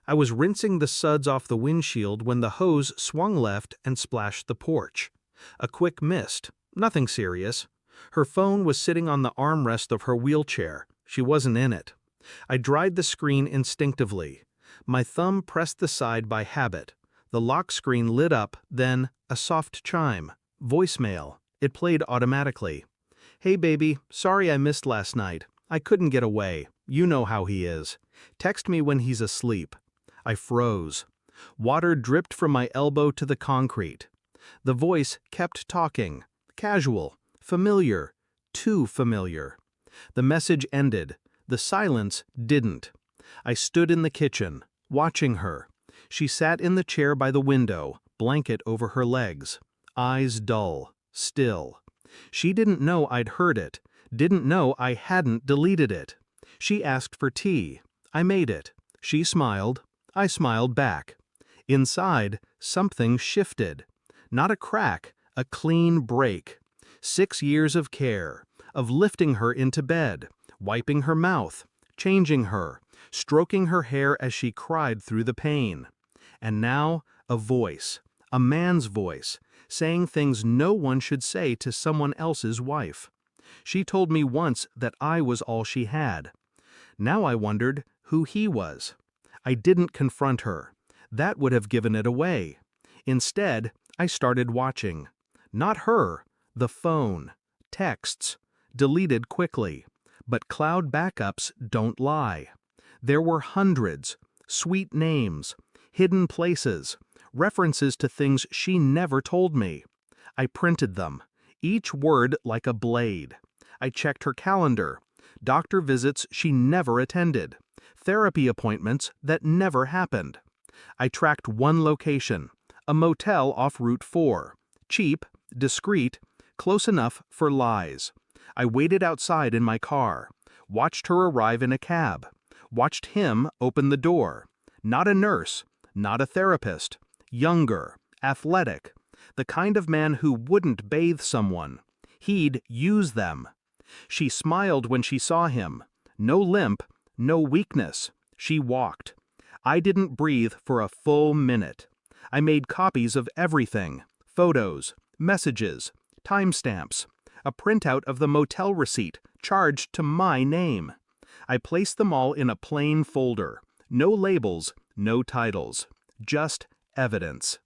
I was rinsing the suds off the windshield when the hose swung left and splashed the porch. A quick mist, nothing serious. Her phone was sitting on the armrest of her wheelchair. She wasn't in it. I dried the screen instinctively. My thumb pressed the side by habit. The lock screen lit up, then a soft chime. Voicemail. It played automatically. "Hey baby, sorry I missed last night. I couldn't get away. You know how he is. Text me when he's asleep." I froze. Water dripped from my elbow to the concrete. The voice kept talking. Casual. Familiar. Too familiar. The message ended. The silence didn't. I stood in the kitchen, watching her. She sat in the chair by the window, blanket over her legs. Eyes dull. Still. She didn't know I'd heard it. Didn't know I hadn't deleted it. She asked for tea. I made it. She smiled. I smiled back. Inside, something shifted. Not a crack, a clean break. 6 years of care, of lifting her into bed, wiping her mouth, changing her, stroking her hair as she cried through the pain. And now, a voice, a man's voice, saying things no one should say to someone else's wife. She told me once that I was all she had. Now I wondered who he was. I didn't confront her. That would have given it away. Instead, I started watching. Not her, the phone, texts, deleted quickly. But cloud backups don't lie. There were hundreds, sweet names, hidden places, references to things she never told me. I printed them, each word like a blade. I checked her calendar, doctor visits she never attended, therapy appointments that never happened. I tracked one location, a motel off Route 4, cheap, discreet, close enough for lies. I waited outside in my car, watched her arrive in a cab, watched him open the door. Not a nurse, not a therapist, younger, athletic, the kind of man who wouldn't bathe someone. He'd use them. She smiled when she saw him. No limp, no weakness. She walked. I didn't breathe for a full minute. I made copies of everything, photos, messages, timestamps, a printout of the motel receipt charged to my name. I placed them all in a plain folder. No labels, no titles. Just evidence.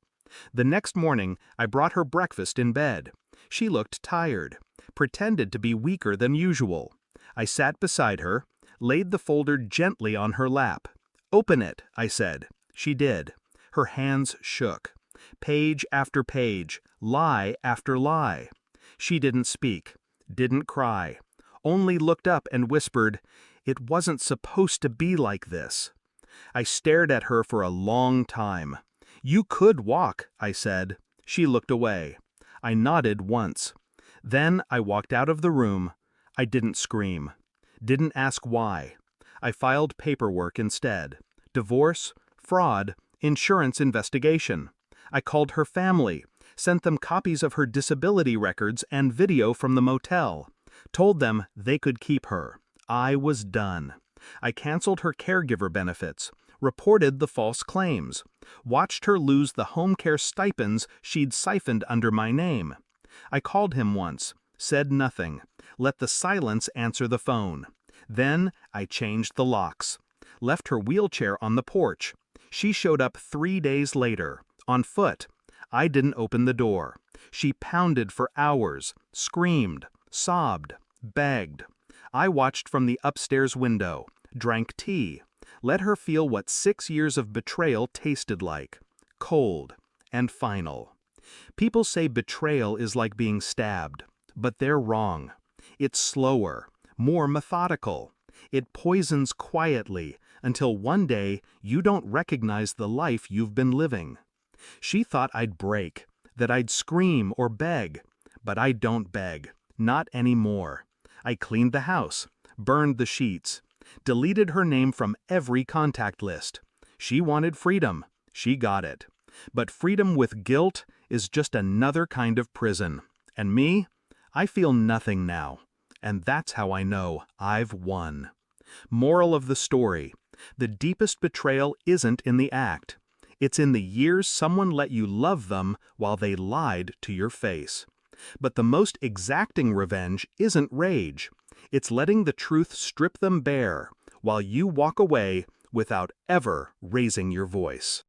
The next morning, I brought her breakfast in bed. She looked tired, pretended to be weaker than usual. I sat beside her, laid the folder gently on her lap. "Open it," I said. She did. Her hands shook. Page after page, lie after lie. She didn't speak, didn't cry, only looked up and whispered, "It wasn't supposed to be like this." I stared at her for a long time. "You could walk," I said. She looked away. I nodded once. Then I walked out of the room. I didn't scream. Didn't ask why. I filed paperwork instead. Divorce, fraud, insurance investigation. I called her family, sent them copies of her disability records and video from the motel. Told them they could keep her. I was done. I canceled her caregiver benefits, reported the false claims, watched her lose the home care stipends she'd siphoned under my name. I called him once, said nothing, let the silence answer the phone. Then I changed the locks, left her wheelchair on the porch. She showed up 3 days later, on foot. I didn't open the door. She pounded for hours, screamed, sobbed, begged. I watched from the upstairs window, drank tea, let her feel what 6 years of betrayal tasted like. Cold and final. People say betrayal is like being stabbed, but they're wrong. It's slower, more methodical. It poisons quietly until one day you don't recognize the life you've been living. She thought I'd break, that I'd scream or beg, but I don't beg, not anymore. I cleaned the house, burned the sheets, deleted her name from every contact list. She wanted freedom. She got it. But freedom with guilt is just another kind of prison. And me? I feel nothing now. And that's how I know I've won. Moral of the story: The deepest betrayal isn't in the act. It's in the years someone let you love them while they lied to your face. But the most exacting revenge isn't rage. It's letting the truth strip them bare while you walk away without ever raising your voice.